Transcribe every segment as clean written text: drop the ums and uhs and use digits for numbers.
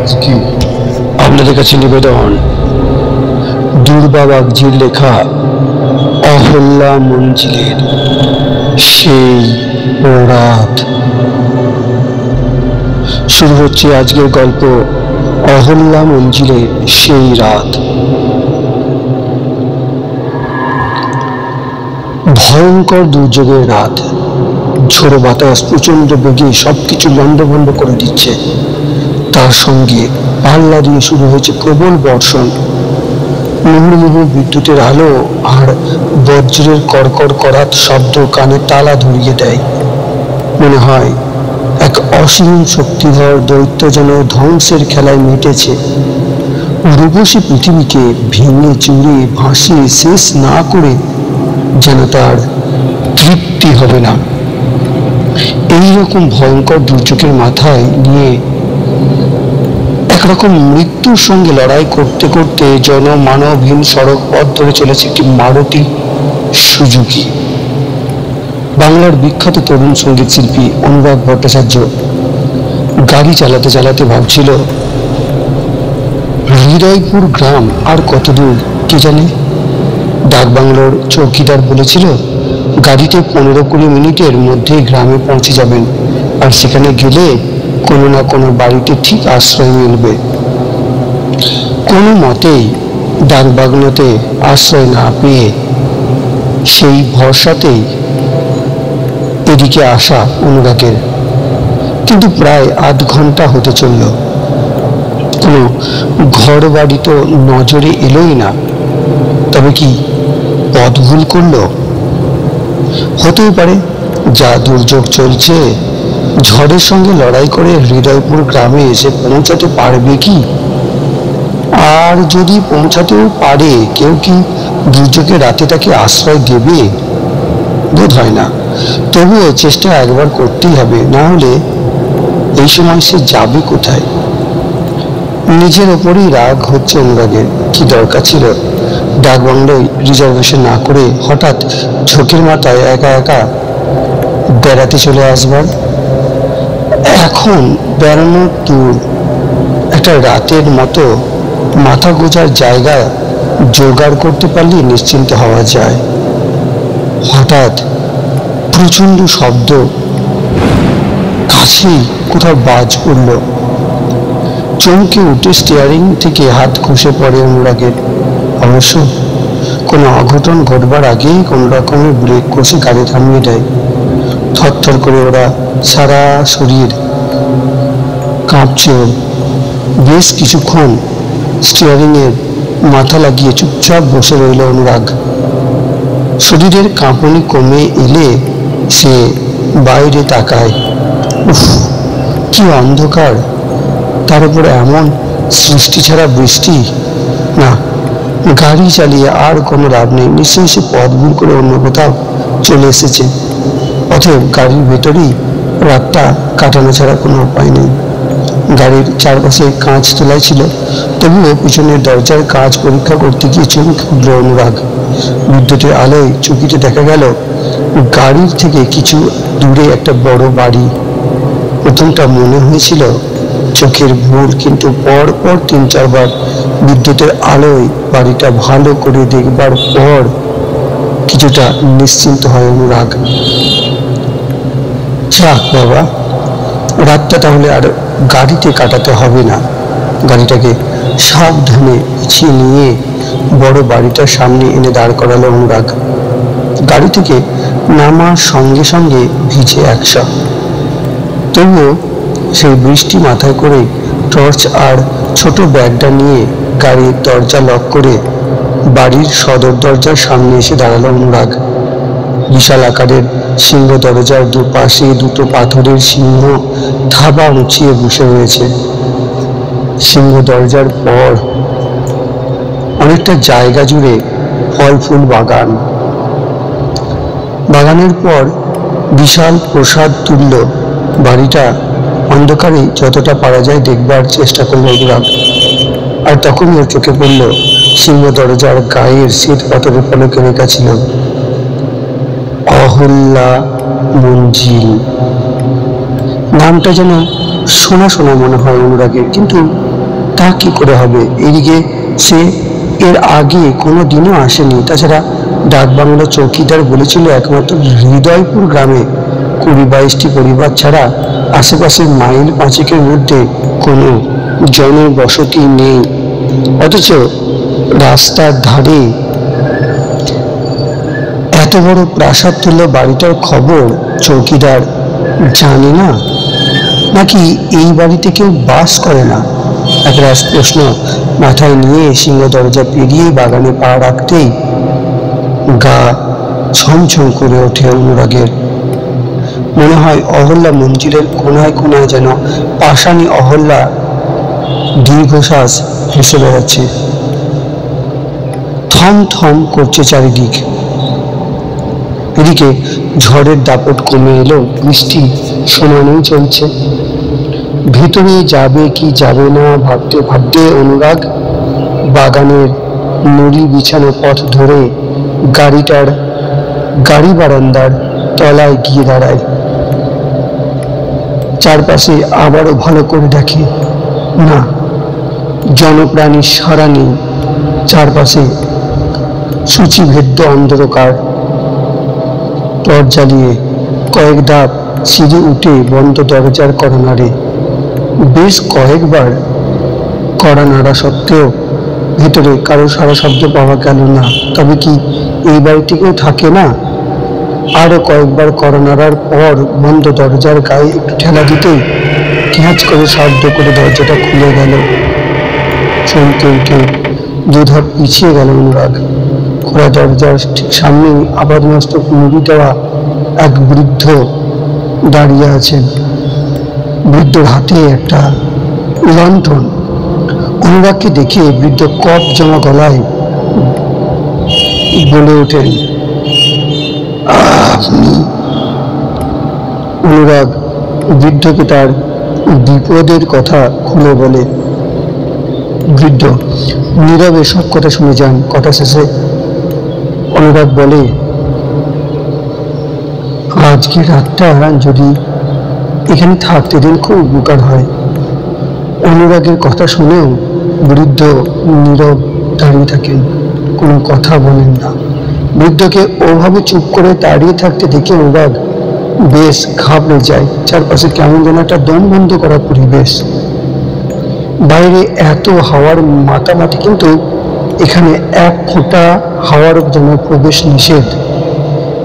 আজকে আপনাদের কাছে নিবেদন দুর্বা বাগজির লেখা অহল্যা মঞ্জিলের সেই রাত। শুরু হচ্ছে আজকের গল্প অহল্যা মঞ্জিলের সেই রাত। ভয়ঙ্কর দুর্যোগের রাত। ঝোড়ো বাতাস প্রচন্ড বেগে সবকিছু লন্ডভন্ড করে দিচ্ছে। তার সঙ্গে পাল্লা দিয়ে শুরু হয়েছে প্রবল বর্ষণ। মুহুর্মুহু বিদ্যুতের আলো আর বজ্রের কড়কড় করাত শব্দ কানে তালা ধরিয়ে দেয়। মনে হয় এক অসীম শক্তিধর দৈত্য যেন ধ্বংসের খেলায় মেতেছে। রূপসী পৃথিবীকে ভেঙে চুরে ভাসিয়ে শেষ না করে যেন তার তৃপ্তি হবে না। এইরকম ভয়ঙ্কর দুর্যোগের মাথায় নিয়ে একরকম মৃত্যুর সঙ্গে লড়াই করতে করতে জনমানবহীন সড়ক পথ ধরে চলেছে একটি মারুতি সুজুকি। বাংলার বিখ্যাত তরুণ সঙ্গীত শিল্পী অনুরাগ ভট্টাচার্য গাড়ি চালাতে চালাতে ভাবছিল, হৃদয়পুর গ্রাম আর কত দূর কে জানে। ডাকবাংলোর চৌকিদার বলেছিল গাড়িতে 15-20 মিনিটের মধ্যে গ্রামে পৌঁছে যাবেন, আর সেখানে গেলে কোনো না কোনো বাড়িতে ঠিক আশ্রয় মিলবে। কোনো মতেই ডাকবাংলোতে আশ্রয় না পেয়ে সেই ভরসাতেই এদিকে আসা অনুরাগের। কিন্তু প্রায় আধ ঘন্টা হতে চলল, কোনো ঘর বাড়ি তো নজরে এলোই না। তবে কি পথ ভুল করলো? হতেই পারে। যা দুর্যোগ চলছে, ঝড়ের সঙ্গে লড়াই করে হৃদয়পুর গ্রামে এসে পৌঁছাতে পারবে কি? আর যদি পৌঁছাতেও পারে, কেউ কি দুর্যোগে রাতে তাকে আশ্রয় দেবে? বোধ হয় না। তবুও চেষ্টা একবার করতেই হবে, না হলে এই সময় সে যাবে কোথায়? নিজের ওপরই রাগ হচ্ছে অনুরাগের। কি দরকার ছিল ডাকবাংলোয় রিজার্ভেশন না করে হঠাৎ ঝোঁকের মাথায় একা একা বেড়াতে চলে আসবার? এখন বেড়ানোর দূর, একটা রাতের মতো মাথা গোজার জায়গা জোগাড় করতে পারলে নিশ্চিন্ত হওয়া যায়। হঠাৎ প্রচন্ড শব্দ, কাছেই কোথাও বাজ পড়ল। চমকে উঠে স্টিয়ারিং থেকে হাত খসে পড়ে অনুরাগের। অবশ্য কোনো অঘটন ঘটবার আগেই কোনো রকমের ব্রেক কষে গাড়ি থামিয়ে দেয়। থরথর করে ওরা সারা শরীর কাঁপছে। বেশ কিছুক্ষণ স্টিয়ারিংয়ের মাথা লাগিয়ে চুপচাপ বসে রইল অনুরাগ। শরীরের কাঁপুনি কমে এলে সে বাইরে তাকায়। উফ, কি অন্ধকার! তার উপরে এমন সৃষ্টি ছাড়া বৃষ্টি। না, গাড়ি চালিয়ে আর কোনো লাভ নেই। নিশ্চয়ই সে পথ ভুল করে অন্য কোথাও চলে এসেছে। অতএব গাড়ির ভেতরেই রাতটা কাটানো ছাড়া কোনো উপায় নেই। গাড়ির চারপাশে কাঁচ তোলাই ছিল, তবুও পিছনের দরজার কাঁচ পরীক্ষা করতে গিয়ে চমকে উঠল অনুরাগ। বিদ্যুতের আলোয় চুকিতে দেখা গেল গাড়ির থেকে কিছু দূরে একটা বড় বাড়ি। প্রথমটা মনে হয়েছিল চোখের ভুল, কিন্তু পরপর 3-4 বার বিদ্যুতের আলোয় বাড়িটা ভালো করে দেখবার পর কিছুটা নিশ্চিন্ত হয় অনুরাগ। যাক বাবা, রাতটা তাহলে আর গাড়িতে কাটাতে হবে না। গাড়িটাকে সাবধানে পিছিয়ে নিয়ে বড় বাড়িটার সামনে এনে দাঁড় করালো অনুরাগ। গাড়ি থেকে নামার সঙ্গে সঙ্গে ভিজে একসা। তবুও সেই বৃষ্টি মাথায় করে টর্চ আর ছোট ব্যাগটা নিয়ে গাড়ির দরজা লক করে বাড়ির সদর দরজার সামনে এসে দাঁড়ালো অনুরাগ। বিশাল আকারের সিংহ দরজার দুপাশে দুটো পাথরের সিংহ থাবা উঁচিয়ে বসে রয়েছে। সিংহ দরজার পর অনেকটা জায়গা জুড়ে ফল ফুল বাগান। বাগানের পর বিশাল প্রসাদ তুল্য বাড়িটা অন্ধকারে যতটা পারা যায় দেখবার চেষ্টা করলো অনুরাগ। আর তখনই ওর চোখে পড়ল সিংহ দরজার গায়ের শ্বেত পাথরের ফলকে লেখা ছিল অহল্যা মঞ্জিল। নামটা যেন শোনা শোনা মনে হয় অনুরাগের, কিন্তু তা কি করে হবে? এদিকে সে এর আগে কোনো দিনও আসেনি। তাছাড়া ডাকবাংলো চৌকিদার বলেছিল একমাত্র হৃদয়পুর গ্রামে 20-22টি পরিবার ছাড়া আশেপাশের মাইল 5-এর মধ্যে কোনো জনবসতি নেই। অথচ রাস্তার ধারে এত বড় প্রাসাদ তুল্য বাড়িটার খবর চৌকিদার জানে না, নাকি এই বাড়িতে কেউ বাস করে না? একটা প্রশ্ন মাথায় নিয়ে সিংহ দরজা পেরিয়ে বাগানে পা রাখতেই গা ছমছম করে ওঠে অনুরাগের। মনে হয় অহল্যা মঞ্জিলের কোনায় কোনায় যেন পাষাণী অহল্যা দীর্ঘশ্বাস হেসে বেড়াচ্ছে। থম থম করছে চারিদিক। এদিকে ঝড়ের দাপট কমে এলো, বৃষ্টি সমানেই চলছে। ভিতরে যাবে কি যাবে না ভাবতে ভাবতে অনুরাগ বাগানের নুড়ি বিছানো পথ ধরে গাড়ি বারান্দার তলায় গিয়ে দাঁড়ায়। চারপাশে আবারও ভালো করে দেখে, না, জনপ্রাণীর সাড়া নেই। চারপাশে সূচিভেদ্য অন্ধকার। টর্চ জ্বালিয়ে কয়েক ধাপ সিঁড়ি উঠে বন্ধ দরজার কড়া নাড়ে। বেশ কয়েকবার কড়া নাড়া সত্ত্বেও ভেতরে কারো সারা শব্দ পাওয়া গেল না। তবে কি এই বাড়িতে কেউ থাকে না? আরো কয়েকবার কড়া নাড়ার পর বন্ধ দরজার গায়ে একটু ঠেলা দিতেই ক্যাঁচ করে শব্দ করে দরজাটা খুলে গেল। চমকে উঠে দুধাপ পিছিয়ে গেল অনুরাগ। খোলা দরজার ঠিক সামনেই আবার মস্তক মুড়ি দেওয়া এক বৃদ্ধ দাঁড়িয়ে আছেন। বৃদ্ধর হাতে একটা লণ্ঠন। অনুরাগকে দেখে বৃদ্ধ কপ জমা গলায় বলে ওঠেন, আপনি? অনুরাগ বৃদ্ধকে তার বিপদের কথা খুলে বলে। বৃদ্ধ নীরবে সব কথা শুনে যান। কথা শেষে অনুরাগ বলে, আজকে রাতটা যদি এখানে থাকতে দিন খুব উপকার হয়। অনুরাগের কথা শুনেও বৃদ্ধ নীরব দাঁড়িয়ে থাকেন, কোনো কথা বলেন না। বৃদ্ধকে ওভাবে চুপ করে দাঁড়িয়ে থাকতে দেখে অনুরাগ বেশ ঘাবড়ে যায়। চারপাশে কেমন যেন একটা দম বন্ধ করা পরিবেশ। বাইরে এত হাওয়ার মাতামাতি, কিন্তু এখানে এক ফোঁটা হাওয়ার যেন প্রবেশ নিষেধ।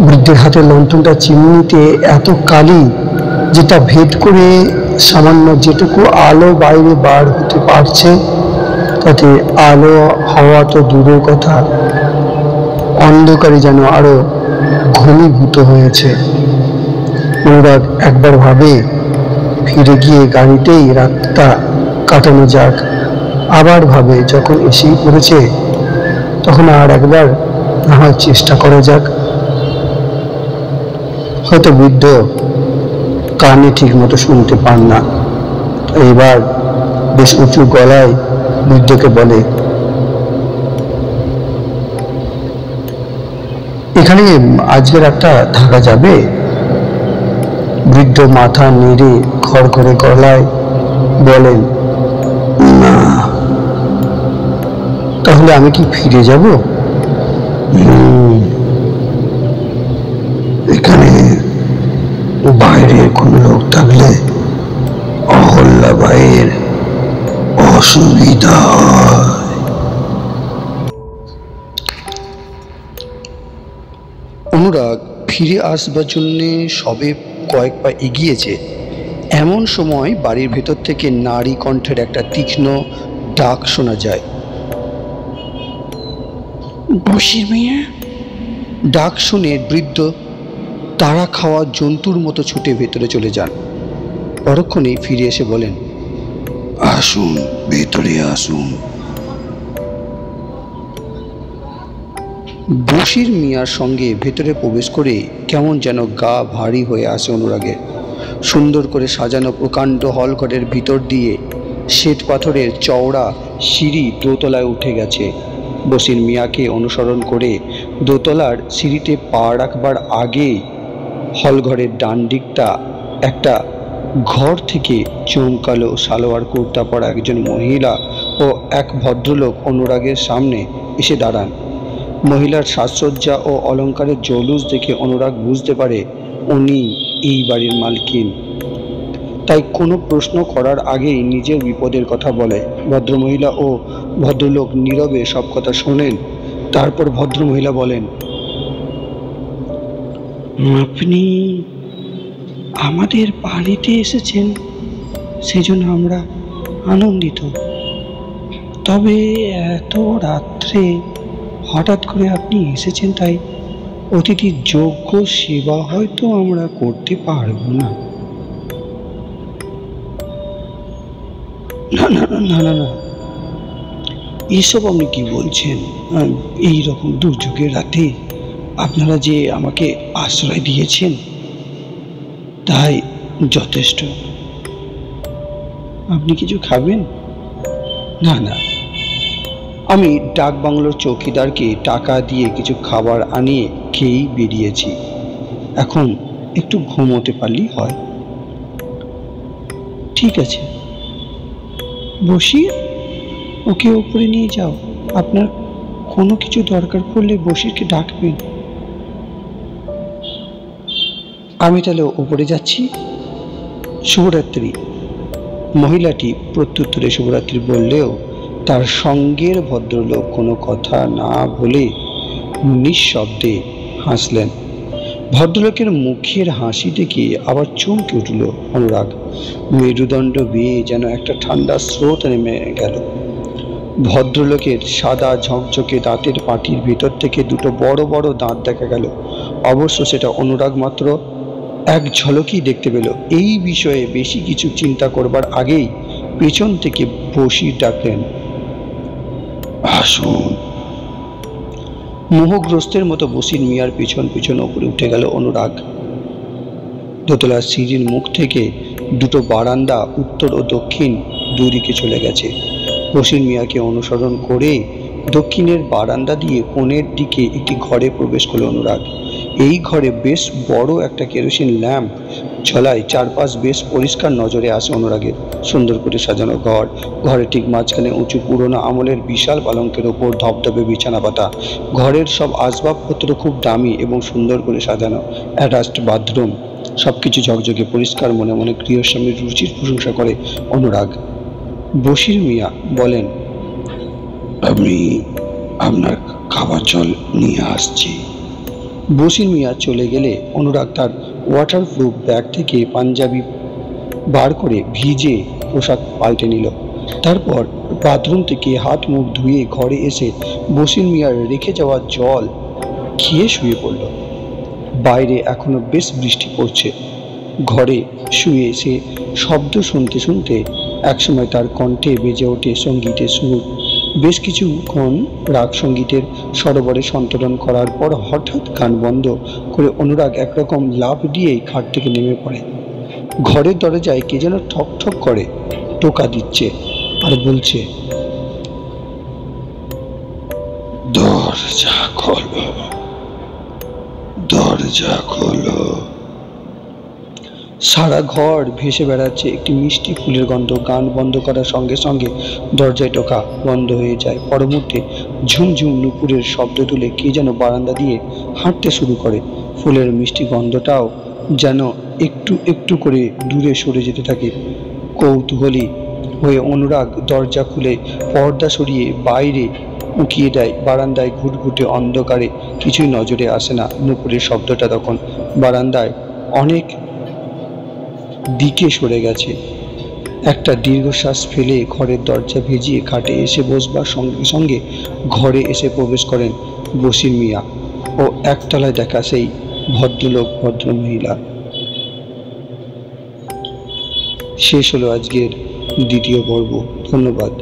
বৃদ্ধের হাতের লণ্ঠনটা চিমনিতে এত কালি যে তা ভেদ করে সামান্য যেটুকু আলো বাইরে বার হতে পারছে, তাতে আলো হাওয়া তো দূরের কথা, অন্ধকারে যেন আরো ঘনীভূত হয়েছে। অনুরাগ একবার ভাবে ফিরে গিয়ে গাড়িতেই রাতটা কাটানো যাক। আবার ভাবে যখন এসেই পড়েছে তখন আর একবার না হয় চেষ্টা করা যাক। হয়তো বৃদ্ধ কানে ঠিক মতো শুনতে পান না। এবার বেশ উঁচু গলায় বৃদ্ধকে বলে, এখানে আজকের একটা থাকা যাবে? বৃদ্ধ মাথা নেড়ে খড়খড়ে গলায় বলেন, না। তাহলে আমি কি ফিরে যাব? এখানে বাইরে কোনো লোক থাকলে অহল্যাবাইয়ের অসুবিধা হয়। অনুরাগ ফিরে আসবার জন্যে সবে কয়েক পা এগিয়েছে, এমন সময় বাড়ির ভেতর থেকে নারী কণ্ঠের একটা তীক্ষ্ণ ডাক শোনা যায়। বসির মেয়ে। ডাক শুনে বৃদ্ধ তাড়া খাওয়া জন্তুর মতো ছুটে ভেতরে চলে যান। পরক্ষণেই ফিরে এসে বলেন, আসুন, ভেতরে আসুন। বশির মিয়ার সঙ্গে ভেতরে প্রবেশ করে কেমন যেন গা ভারী হয়ে আসে অনুরাগের। সুন্দর করে সাজানো প্রকাণ্ড হলঘরের ভিতর দিয়ে শ্বেত পাথরের চওড়া সিঁড়ি দোতলায় উঠে গেছে। বশির মিয়াকে অনুসরণ করে দোতলার সিঁড়িতে পা রাখবার আগেই হলঘরের ডান দিকটা একটা ঘর থেকে চমকালো সালোয়ার কুর্তা পরা একজন মহিলা ও এক ভদ্রলোক অনুরাগের সামনে এসে দাঁড়ান। মহিলার সাজসজ্জা ও অলংকারের জৌলুস দেখে অনুরাগ বুঝতে পারে উনি এই বাড়ির মালকিন। তাই কোনো প্রশ্ন করার আগেই নিজের বিপদের কথা বলে। ভদ্রমহিলা ও ভদ্রলোক নীরবে সব কথা শোনেন। তারপর ভদ্রমহিলা বলেন, আপনি আমাদের বাড়িতে এসেছেন, সেজন্য আমরা আনন্দিত। তবে এত রাত্রে হঠাৎ করে আপনি এসেছেন, তাই অতিথির যোগ্য সেবা হয়তো আমরা করতে পারবো না। না না না না না, এসব আপনি কি বলছেন? এই রকম দুর্যোগের রাতে আপনারা যে আমাকে আশ্রয় দিয়েছেন তাই যথেষ্ট। আপনি কিছু খাবেন? না না, আমি ডাক বাংলোর চৌকিদারকে টাকা দিয়ে কিছু খাবার আনিয়ে খেয়েই বেরিয়েছি। এখন একটু ঘুমোতে পারলেই হয়। ঠিক আছে, বসির, ওকে উপরে নিয়ে যাও। আপনার কোনো কিছু দরকার পড়লে বসিরকে ডাকবেন। আমি তাহলে উপরে যাচ্ছি। শুভরাত্রি। মহিলাটি প্রত্যুত্তরে শুভরাত্রি বললেও তার সঙ্গের ভদ্রলোক কোনো কথা না বলে নিঃশব্দে হাসলেন। ভদ্রলোকের মুখের হাসি দেখে আবার চমকে উঠল অনুরাগ। মেরুদণ্ড বেয়ে যেন একটা ঠান্ডা স্রোত নেমে গেল। ভদ্রলোকের সাদা ঝকঝকে দাঁতের পাটির ভেতর থেকে দুটো বড় বড় দাঁত দেখা গেল। অবশ্য সেটা অনুরাগ মাত্র এক ঝলকই দেখতে পেল। এই বিষয়ে বেশি কিছু চিন্তা করবার আগেই পেছন থেকে বসির ডাকলেন, আসুন। মোহগ্রস্তের মতো বসির মিয়ার পিছন পিছন উপরে উঠে গেল অনুরাগ। দোতলার সিঁড়ির মুখ থেকে দুটো বারান্দা উত্তর ও দক্ষিণ দুই দিকে চলে গেছে। বসির মিয়াকে অনুসরণ করে দক্ষিণের বারান্দা দিয়ে কোণের দিকে একটি ঘরে প্রবেশ করল অনুরাগ। এই ঘরে বেশ বড় একটা কেরোসিন ল্যাম্প ঝলায়। চারপাশ বেশ পরিষ্কার নজরে আসে অনুরাগের। সুন্দর করে সাজানো ঘর। ঘরের ঠিক মাঝখানে উঁচু পুরোনো আমলের বিশাল পালঙ্কের ওপর ধবধবে বিছানা পাতা। ঘরের সব আসবাবপত্র খুব দামি এবং সুন্দর করে সাজানো। Attached bathroom. সবকিছু ঝকঝকে পরিষ্কার। মনে মনে গৃহস্বামীর রুচির প্রশংসা করে অনুরাগ। বশির মিয়া বলেন, আমি আপনার খাবার জল নিয়ে আসছি। বশির মিয়া চলে গেলে অনুরাগ তার ওয়াটারপ্রুফ ব্যাগ থেকে পাঞ্জাবি বার করে ভিজে পোশাক পাল্টে নিল। তারপর বাথরুম থেকে হাত মুখ ধুয়ে ঘরে এসে বশির মিয়ার রেখে যাওয়া জল খেয়ে শুয়ে পড়ল। বাইরে এখনো বেশ বৃষ্টি পড়ছে। ঘরে শুয়ে সে শব্দ শুনতে শুনতে একসময় তার কণ্ঠে বেজে ওঠে সঙ্গীতের সুর। বেশ কিছুক্ষণ রাগ সঙ্গীতের সরোবরে সন্তরণ করার পর হঠাৎ গান বন্ধ করে অনুরাগ একরকম লাফ দিয়েই খাট থেকে নেমে পড়ে। ঘরের দরজায় কে যেন ঠক ঠক করে টোকা দিচ্ছে আর বলছে, দরজা খোলো, দরজা খোলো। সারা ঘর ভেসে বেড়াচ্ছে একটি মিষ্টি ফুলের গন্ধ। গান বন্ধ করার সঙ্গে সঙ্গে দরজায় টোকা বন্ধ হয়ে যায়। পর মুহূর্তে ঝুমঝুম নুপুরের শব্দ তুলে কে যেন বারান্দা দিয়ে হাঁটতে শুরু করে। ফুলের মিষ্টি গন্ধটাও যেন একটু একটু করে দূরে সরে যেতে থাকে। কৌতূহলী হয়ে অনুরাগ দরজা খুলে পর্দা সরিয়ে বাইরে উঁকিয়ে দেয়। বারান্দায় ঘুটঘুটে অন্ধকারে কিছুই নজরে আসে না। নুপুরের শব্দটা তখন বারান্দায় অনেক দিকে সরে গেছে। একটা দীর্ঘশ্বাস ফেলে ঘরের দরজা ভেজিয়ে খাটে এসে বসবার সঙ্গে সঙ্গে ঘরে এসে প্রবেশ করেন বশির মিয়া ও একতলায় দেখা সেই ভদ্রলোক ভদ্রমহিলা। শেষ হলো আজকের দ্বিতীয় পর্ব। ধন্যবাদ।